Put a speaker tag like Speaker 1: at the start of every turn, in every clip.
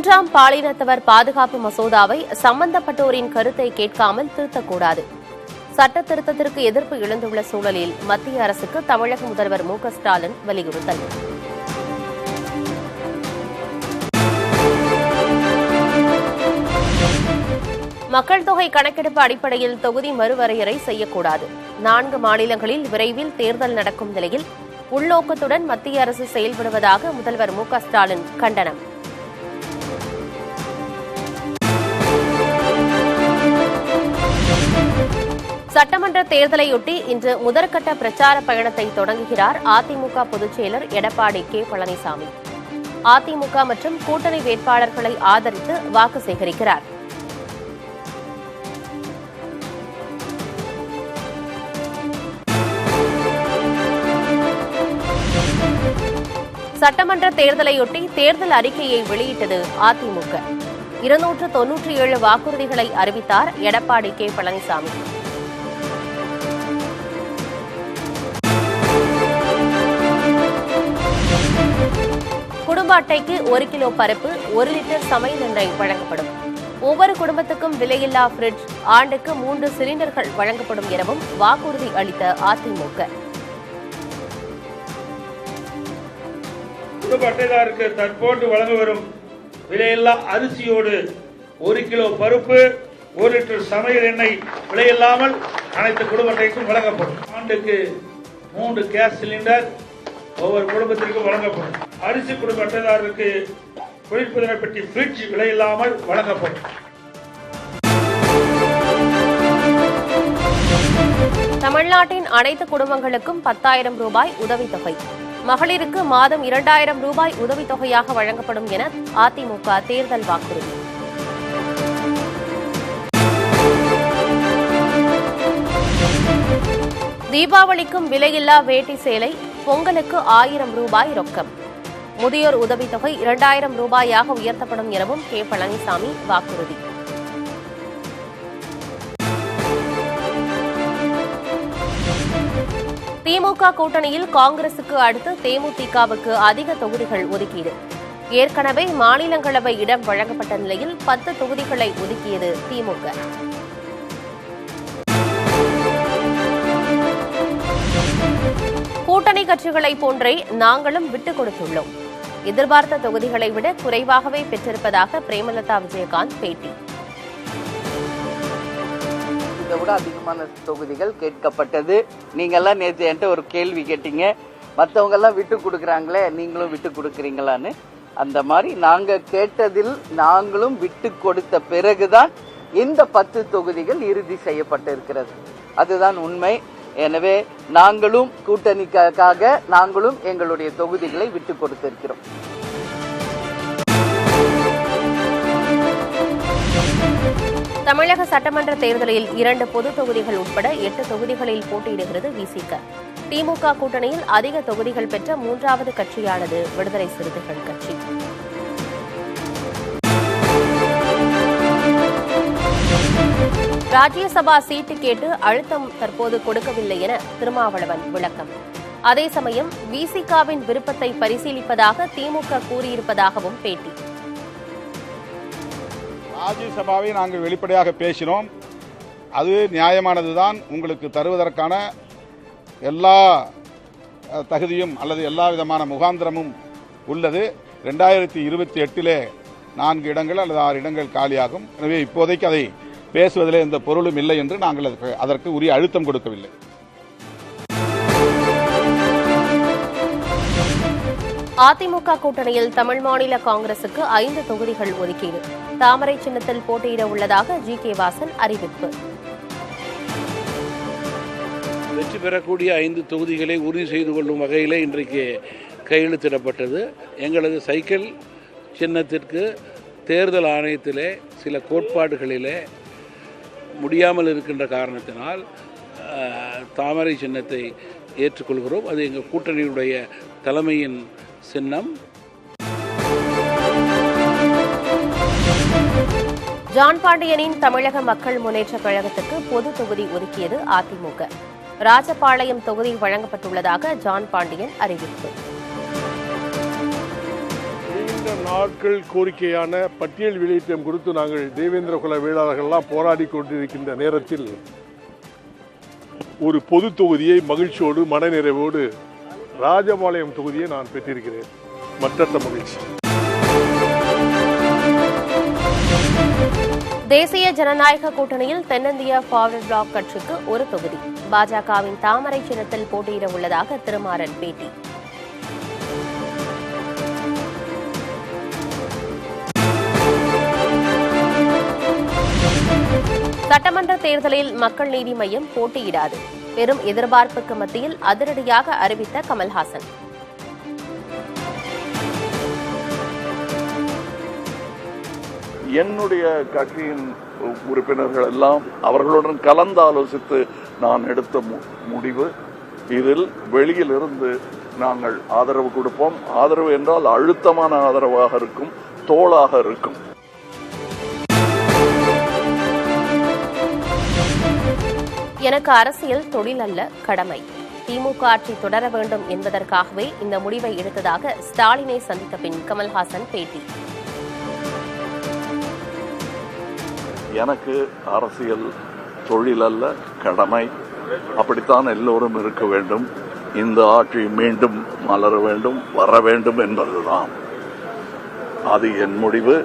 Speaker 1: மூன்றாம் பாலினத்தவர் பாதுகாப்பு மசோதாவை சம்பந்தப்பட்டோரின் கருத்தை கேட்காமல் திருத்தக்கூடாது. சட்ட திருத்தத்திற்கு எதிர்ப்பு எழுந்துள்ள சூழலில் மத்திய அரசுக்கு தமிழக முதல்வர் மு.க.ஸ்டாலின் வலியுறுத்தல். மக்கள் தொகை கணக்கெடுப்பு அடிப்படையில் தொகுதி மறுவரையறை செய்யக்கூடாது. 4 மாநிலங்களில் விரைவில் தேர்தல் நடக்கும் நிலையில் உள்நோக்கத்துடன் மத்திய அரசு செயல்படுவதாக முதல்வர் மு.க.ஸ்டாலின் கண்டனம். சட்டமன்ற தேர்தலையொட்டி இன்று முதற்கட்ட பிரச்சார பயணத்தை தொடங்குகிறார் அதிமுக பொதுச்செயலர் எடப்பாடி கே. பழனிசாமி. அதிமுக மற்றும் கூட்டணி வேட்பாளர்களை ஆதரித்து வாக்கு சேகரிக்கிறார். சட்டமன்ற தேர்தலையொட்டி தேர்தல் அறிக்கையை வெளியிட்டது அதிமுக. 297 வாக்குறுதிகளை அறிவித்தார் எடப்பாடி கே. பழனிசாமி. குடும்ப அட்டைக்கு 1 கிலோ பருப்பு, 1 லிட்டர் சமையல் எண்ணெய் வழங்கப்படும். ஒவ்வொரு குடும்பத்துக்கும் விலையில்லா பிரிட்ஜ், ஆண்டுக்கு 3 சிலிண்டர்கள் வழங்கப்படும் எனவும் வாக்குறுதி அளித்த அதிமுக.
Speaker 2: குடும்ப அட்டைதாருக்கு தற்போது வழங்க வரும் விலையில்லா அரிசியோடு 1 கிலோ பருப்பு, 1 லிட்டர் சமையல் எண்ணெய் விலையில்லாமல் அனைத்து குடும்ப அட்டைக்கும் வழங்கப்படும். ஆண்டுக்கு 3 கேஸ் சிலிண்டர் ஒவ்வொரு குடும்பத்திற்கும் வழங்கப்படும். அரிசி குடும்ப அட்டைதாரருக்கு குளிர்பதன பெட்டி பிரிட்ஜ் விலையில்லாமல் வழங்கப்படும்.
Speaker 1: தமிழ்நாட்டின் அனைத்து குடும்பங்களுக்கும் 10,000 ரூபாய் உதவித்தொகை. மகளிருக்கு மாதம் 2,000 ரூபாய் உதவித்தொகையாக வழங்கப்படும் என அதிமுக தேர்தல் வாக்குறுதி. தீபாவளிக்கும் விலையில்லா வேட்டி சேலை, பொங்கலுக்கு 1000 ரூபாய் ரொக்கம். முதியோர் உதவித்தொகை 2,000 ரூபாயாக உயர்த்தப்படும் எனவும் கே. பழனிசாமி வாக்குறுதி. திமுக கூட்டணியில் காங்கிரசுக்கு அடுத்து தேமுதிகவுக்கு அதிக தொகுதிகள் ஒதுக்கீடு. ஏற்கனவே மாநிலங்களவை இடம் வழங்கப்பட்ட நிலையில் 10 தொகுதிகளை ஒதுக்கியது திமுக. கூட்டணி கட்சிகளைப் போன்றே நாங்களும் விட்டுக் கொடுத்துள்ளோம். எதிர்பார்த்த தொகுதிகளை விட குறைவாகவே பெற்றிருப்பதாக பிரேமலதா விஜயகாந்த் பேட்டி.
Speaker 3: இதை விட அதிகமான தொகுதிகள் கேட்கப்பட்டது. நீங்க எல்லாம் நேற்று என்கிட்ட ஒரு கேள்வி கேட்டீங்க, மற்றவங்க எல்லாம் விட்டு கொடுக்குறாங்களே, நீங்களும் விட்டு கொடுக்குறீங்களான்னு. அந்த மாதிரி நாங்க கேட்டதில் நாங்களும் விட்டு கொடுத்த பிறகுதான் இந்த 10 தொகுதிகள் இறுதி செய்யப்பட்டிருக்கிறது. அதுதான் உண்மை. எனவே நாங்களும் கூட்டணிக்காக நாங்களும் எங்களுடைய தொகுதிகளை விட்டுக் கொடுத்திருக்கிறோம்.
Speaker 1: தமிழக சட்டமன்ற தேர்தலில் 2 பொது தொகுதிகள் உட்பட 8 தொகுதிகளில் போட்டியிடுகிறது விசிக. திமுக கூட்டணியில் அதிக தொகுதிகள் பெற்ற 3வது கட்சியானது விடுதலை சிறுத்தைகள் கட்சி. ராஜ்யசபா சீட்டு கேட்டு அழுத்தம் தற்போது கொடுக்கவில்லை என திருமாவளவன் விளக்கம். அதே சமயம் விசிகாவின் விருப்பத்தை பரிசீலிப்பதாக திமுக கூறியிருப்பதாகவும் பேட்டி.
Speaker 4: ராஜ்யசபாவை நாங்கள் வெளிப்படையாக பேசினோம். அது நியாயமானதுதான். உங்களுக்கு தருவதற்கான எல்லா தகுதியும் அல்லது எல்லா விதமான முகாந்திரமும் உள்ளது. 2028 4 இடங்கள் அல்லது 6 இடங்கள் காலியாகும். எனவே இப்போதைக்கு அதை பேசுவதில் எந்த பொருளும் இல்லை என்று நாங்கள் அதற்கு உரிய அழுத்தம் கொடுக்கவில்லை.
Speaker 1: அதிமுக கூட்டணியில் தமிழ் மாநில காங்கிரசுக்கு 5 தொகுதிகள் ஒதுக்கீடு. தாமரை சின்னத்தில் போட்டியிட உள்ளதாக ஜி.கே. வாசன் அறிவிப்பு.
Speaker 5: வெற்றி பெறக்கூடிய 5 தொகுதிகளை உறுதி செய்து கொள்ளும் வகையில் இன்றைக்கு கையெழுத்திடப்பட்டது. எங்களது சைக்கிள் சின்னத்திற்கு தேர்தல் ஆணையத்திலே சில கோட்பாடுகளிலே முடியாமல் இருக்கின்ற காரணத்தினால் தாமரை சின்னத்தை ஏற்றுக்கொள்கிறோம். அது எங்கள் கூட்டணியுடைய தலைமையின் சின்னம்.
Speaker 1: ஜான் பாண்டியனின் தமிழக மக்கள் முன்னேற்றக் கழகத்துக்கு பொது தொகுதி ஒதுக்கியது அதிமுக. ராஜபாளையம் தொகுதி வழங்கப்பட்டுள்ளதாக ஜான் பாண்டியன் அறிவிப்பு.
Speaker 2: இந்த
Speaker 6: நாட்கள் கோரிக்கையான பட்டியல் வெளியீட்டம் கொடுத்து நாங்கள் தேவேந்திர குல வேளாளர்கள்லாம் போராடி கொண்டிருக்கின்ற நேரத்தில் ஒரு பொது தொகுதியை மகிழ்ச்சியோடு மனநிறைவோடு ராஜபாளையம் தொகுதியை நான் பெற்றிருக்கிறேன். மற்றற்ற மகிழ்ச்சி.
Speaker 1: தேசிய ஜனநாயக கூட்டணியில் தென்னிந்திய ஃபார்வர்ட் பிளாக் கட்சிக்கு ஒரு தொகுதி. பாஜகவின் தாமரை சின்னத்தில் போட்டியிட உள்ளதாக திருமாறன் பேட்டி. சட்டமன்ற தேர்தலில் மக்கள் நீதி மய்யம் போட்டியிடாது. பெரும் எதிர்பார்ப்புக்கு மத்தியில் அதிரடியாக அறிவித்த கமல்ஹாசன்.
Speaker 7: என்னுடைய கட்சியின் உறுப்பினர்கள் எல்லாம் அவர்களுடன் கலந்து ஆலோசித்து நான் எடுத்த முடிவு. இதில் வெளியிலிருந்து நாங்கள் ஆதரவு கொடுப்போம். ஆதரவு என்றால் அழுத்தமான ஆதரவாக இருக்கும், தோளாக இருக்கும்.
Speaker 1: எனக்கு அரசியல் தொழில் அல்ல, கடமை. திமுக ஆட்சி தொடர வேண்டும் என்பதற்காகவே இந்த முடிவை எடுத்ததாக ஸ்டாலினை சந்தித்த பின் கமல்ஹாசன் பேட்டி.
Speaker 7: எனக்கு அரசியல் தொழில் அல்ல, கடமை. அப்படித்தான் எல்லோரும் இருக்க வேண்டும். இந்த ஆட்சி மீண்டும் மலர வேண்டும், வர வேண்டும் என்பதுதான் அது என் முடிவு.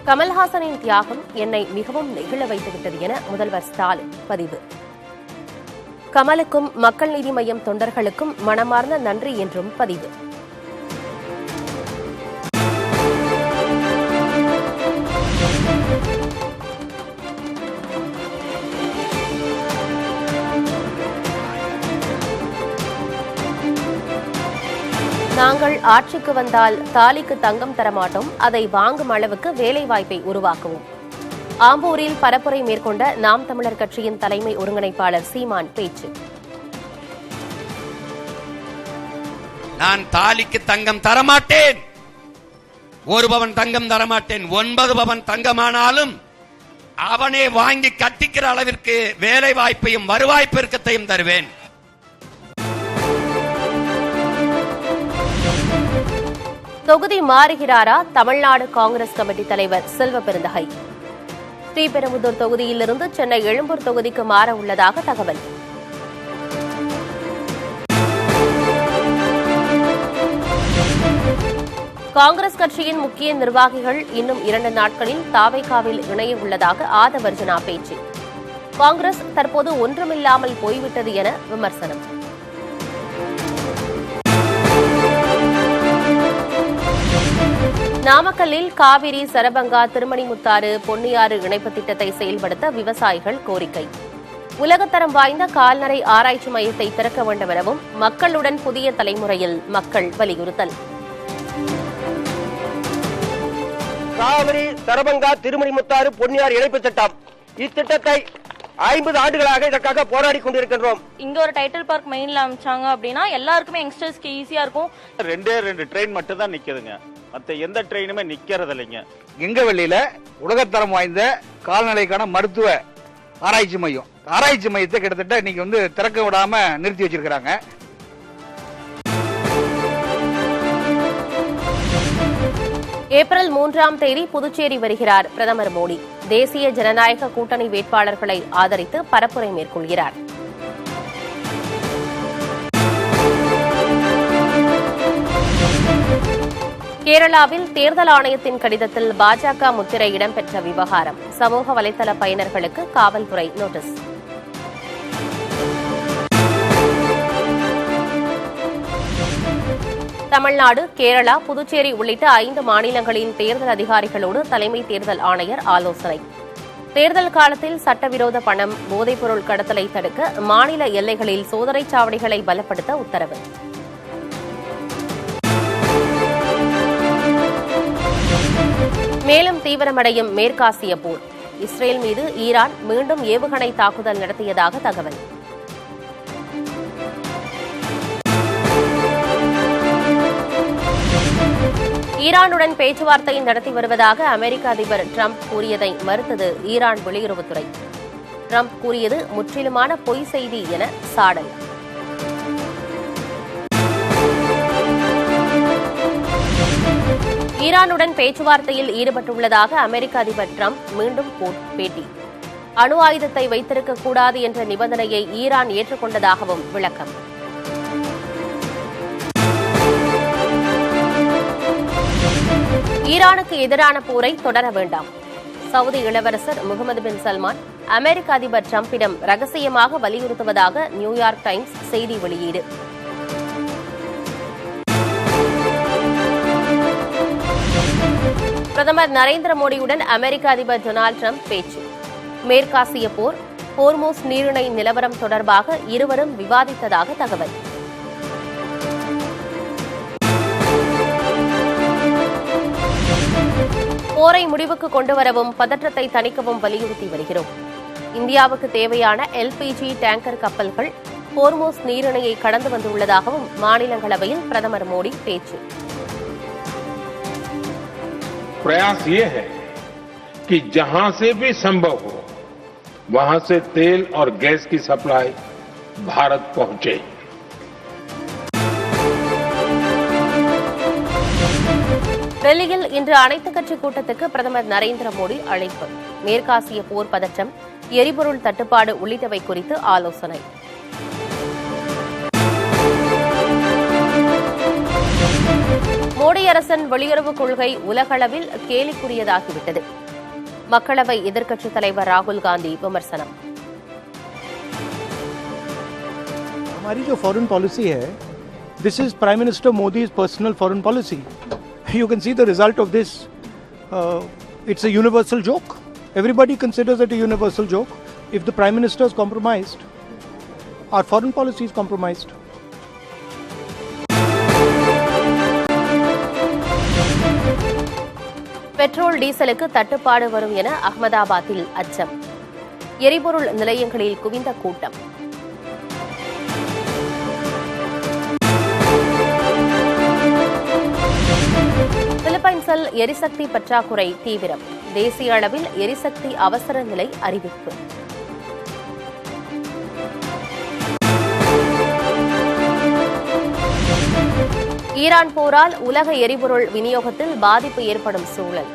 Speaker 1: கமல்ஹாசனின் தியாகம் என்னை மிகவும் நெகிழ வைத்துவிட்டது என முதல்வர் ஸ்டாலின் பதிவு. கமலுக்கும் மக்கள் நீதி மய்யம் தொண்டர்களுக்கும் மனமார்ந்த நன்றி என்றும் பதிவு. நாங்கள் ஆட்சிக்கு வந்தால் தாலிக்கு தங்கம் தரமாட்டோம், அதை வாங்கும் அளவுக்கு வேலைவாய்ப்பை உருவாக்குவோம். ஆம்பூரில் பரப்புரை மேற்கொண்ட நாம் தமிழர் கட்சியின் தலைமை ஒருங்கிணைப்பாளர் சீமான் பேச்சு.
Speaker 8: நான் தாலிக்கு தங்கம் தரமாட்டேன், 1 பவன் தங்கம் தரமாட்டேன். 9 பவன் தங்கமானாலும் அவனே வாங்கி கட்டிக்கிற அளவிற்கு வேலை வாய்ப்பையும் வருவாய் பெருக்கத்தையும் தருவேன்.
Speaker 1: தொகுதி மாறுகிறாரா தமிழ்நாடு காங்கிரஸ் கமிட்டி தலைவர் செல்வ பெருந்தகை? ஸ்ரீபெரும்புதூர் தொகுதியிலிருந்து சென்னை எழும்பூர் தொகுதிக்கு மாற உள்ளதாக தகவல். காங்கிரஸ் கட்சியின் முக்கிய நிர்வாகிகள் இன்னும் 2 நாட்களில் தாவேகாவில் இணைய உள்ளதாக ஆதவர்ஜனா பேச்சு. காங்கிரஸ் தற்போது ஒன்றுமில்லாமல் போய்விட்டது என விமர்சனம். நாமக்கல்லில் காவிரி, சரபங்கா, திருமணிமுத்தாறு, பொன்னியாறு இணைப்பு திட்டத்தை செயல்படுத்த விவசாயிகள் கோரிக்கை. உலகத்தரம் வாய்ந்த கால்நடை ஆராய்ச்சி மையத்தை திறக்க வேண்டும் எனவும் மக்களுடன் புதிய தலைமுறையில் மக்கள் வலியுறுத்தல்.
Speaker 9: காவிரி, சரபங்கா, திருமணிமுத்தாறு, பொன்னியாறு இணைப்பு திட்டம், இத்திட்டத்தை 50 ஆண்டுகளாக இதற்காக போராடி கொண்டிருக்கின்றோம்.
Speaker 10: இங்க ஒரு டைட்டில் பார்க் மெயின்ல அமைச்சாங்க அப்படின்னா எல்லாருக்குமே யங்ஸ்டர்ஸ்க்கு ஈஸியா இருக்கும்.
Speaker 11: 2 ட்ரெயின் மட்டும் தான் நிக்குதுங்க, மற்ற எந்த ட்ரெயினுமே நிக்கிறது இல்லைங்க.
Speaker 12: கெங்கவெளியில உலகத்தரம் வாய்ந்த கால்நடைக்கான மருத்துவ ஆராய்ச்சி மையத்தை கிட்டத்தட்ட இன்னைக்கு திறக்க விடாம நிறுத்தி வச்சிருக்காங்க.
Speaker 1: ஏப்ரல் 3ஆம் தேதி புதுச்சேரி வருகிறார் பிரதமர் மோடி. தேசிய ஜனநாயக கூட்டணி வேட்பாளர்களை ஆதரித்து பரப்புரை மேற்கொள்கிறார். கேரளாவில் தேர்தல் ஆணையத்தின் கடிதத்தில் பாஜக முத்திரை இடம்பெற்ற விவகாரம். சமூக வலைதள பயனர்களுக்கு காவல்துறை நோட்டீஸ். தமிழ்நாடு, கேரளா, புதுச்சேரி உள்ளிட்ட 5 மாநிலங்களின் தேர்தல் அதிகாரிகளோடு தலைமை தேர்தல் ஆணையர் ஆலோசனை. தேர்தல் காலத்தில் சட்டவிரோத பணம், போதைப்பொருள் கடத்தலை தடுக்க மாநில எல்லைகளில் சோதனைச் சாவடிகளை பலப்படுத்த உத்தரவு. மேலும் தீவிரமடையும் மேற்காசிய போர். இஸ்ரேல் மீது ஈரான் மீண்டும் ஏவுகணை தாக்குதல் நடத்தியதாக தகவல். ஈரானுடன் பேச்சுவார்த்தை நடத்தி வருவதாக அமெரிக்க அதிபர் டிரம்ப் கூறியதை மறுத்தது ஈரான் வெளியுறவுத்துறை. டிரம்ப் கூறியது முற்றிலுமான பொய் செய்தி என சாடல். ஈரானுடன் பேச்சுவார்த்தையில் ஈடுபட்டுள்ளதாக அமெரிக்க அதிபர் டிரம்ப் மீண்டும் பேட்டி. அணு ஆயுதத்தை வைத்திருக்கக் கூடாது என்ற நிபந்தனையை ஈரான் ஏற்றுக்கொண்டதாகவும் விளக்கம். ஈரானுக்கு எதிரான போரை தொடர வேண்டாம். சவுதி இளவரசர் முகமது பின் சல்மான் அமெரிக்க அதிபர் டிரம்பிடம் ரகசியமாக வலியுறுத்துவதாக நியூயார்க் டைம்ஸ் செய்தி வெளியீடு. பிரதமர் நரேந்திர மோடியுடன் அமெரிக்க அதிபர் டொனால்டு டிரம்ப் பேச்சு. மேற்காசிய போர், ஹோர்மோஸ் நீரிணை நிலவரம் தொடர்பாக இருவரும் விவாதித்ததாக தகவல். போரை முடிவுக்கு கொண்டுவரவும் பதற்றத்தை தணிக்கவும் வலியுறுத்தி வருகிறோம். இந்தியாவுக்கு தேவையான எல்பிஜி டேங்கர் கப்பல்கள் ஹோர்மோஸ் நீரிணையை கடந்து வந்துள்ளதாகவும் மாநிலங்களவையில் பிரதமர் மோடி பேச்சு.
Speaker 13: प्रयास ये है कि जहां से भी संभव हो वहां से तेल और गैस की सप्लाई भारत पहुंचे.
Speaker 1: டெல்லியில் இன்று அனைத்துக் கட்சி கூட்டத்துக்கு பிரதமர் நரேந்திர மோடி அழைப்பு. மேற்காசிய போர் பதற்றம், எரிபொருள் தட்டுப்பாடு உள்ளிட்டவை குறித்து ஆலோசனை. மோடி அரசின் வெளியுறவுக் கொள்கை உலகளவில் கேலிக்குரியதாகிவிட்டது. மக்களவை எதிர்க்கட்சித் தலைவர் ராகுல் காந்தி விமர்சனம்.
Speaker 14: हमारी जो फॉरेन पॉलिसी है, this is Prime Minister Modi's personal foreign policy. You can see the result of this. It's a universal joke. Everybody considers it a universal joke. If the Prime Minister is compromised, our foreign policy is compromised.
Speaker 1: Petrol டீசலுக்கு தட்டுப்பாடு வரும் என அகமதாபாத்தில் அச்சம். எரிபொருள் நிலையங்களில் குவிந்த கூட்டம். பிலிப்பைன்ஸில் எரிசக்தி பற்றாக்குறை தீவிரம். தேசிய அளவில் எரிசக்தி அவசர நிலை அறிவிப்பு. ஈரான் போரால் உலக எரிபொருள் விநியோகத்தில் பாதிப்பு ஏற்படும் சூழல்.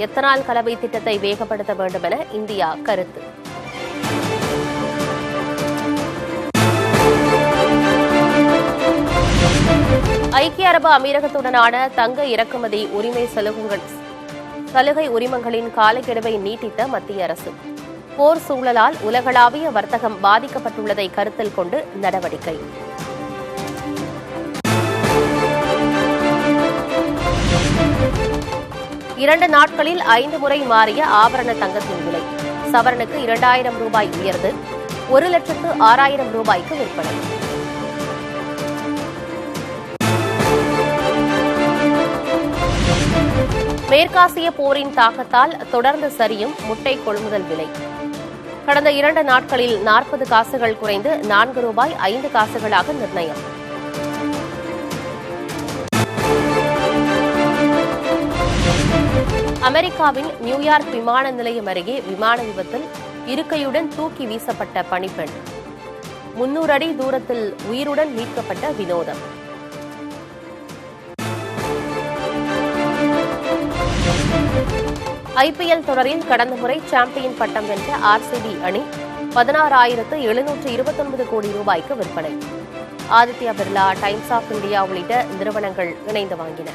Speaker 1: எத்தனால் கலவை திட்டத்தை வேகப்படுத்த வேண்டும் என இந்தியா கருத்து. ஐக்கிய அரபு அமீரகத்துடனான தங்க இறக்குமதி உரிமை சலுகை உரிமங்களின் காலக்கெடுவை நீட்டித்த மத்திய அரசு. போர் சூழலால் உலகளாவிய வர்த்தகம் பாதிக்கப்பட்டுள்ளதை கருத்தில் கொண்டு நடவடிக்கை. இரண்டு நாட்களில் 5 முறை மாறிய ஆபரண தங்கத்தின் விலை. சவரனுக்கு 2000 ரூபாய் உயர்ந்து 1,06,000 ரூபாய்க்கு விற்பனை. மேற்காசிய போரின் தாக்கத்தால் தொடர்ந்து சரியும் முட்டை கொள்முதல் விலை. கடந்த 2 நாட்களில் 40 காசுகள் குறைந்து 4 ரூபாய் 5 காசுகளாக நிர்ணயம். அமெரிக்காவின் நியூயார்க் விமான நிலையம் அருகே விமான விபத்தில் இருக்கையுடன் தூக்கி வீசப்பட்ட பணிப்பெண். 300 அடி தூரத்தில் உயிருடன் மீட்கப்பட்ட வினோதம். ஐபிஎல் தொடரில் கடந்த முறை சாம்பியன் பட்டம் வென்ற ஆர்சிபி அணி 16,729 கோடி ரூபாய்க்கு விற்பனை. Aditya Birla, Times of India உள்ளிட்ட நிறுவனங்கள் இணைந்து வாங்கின.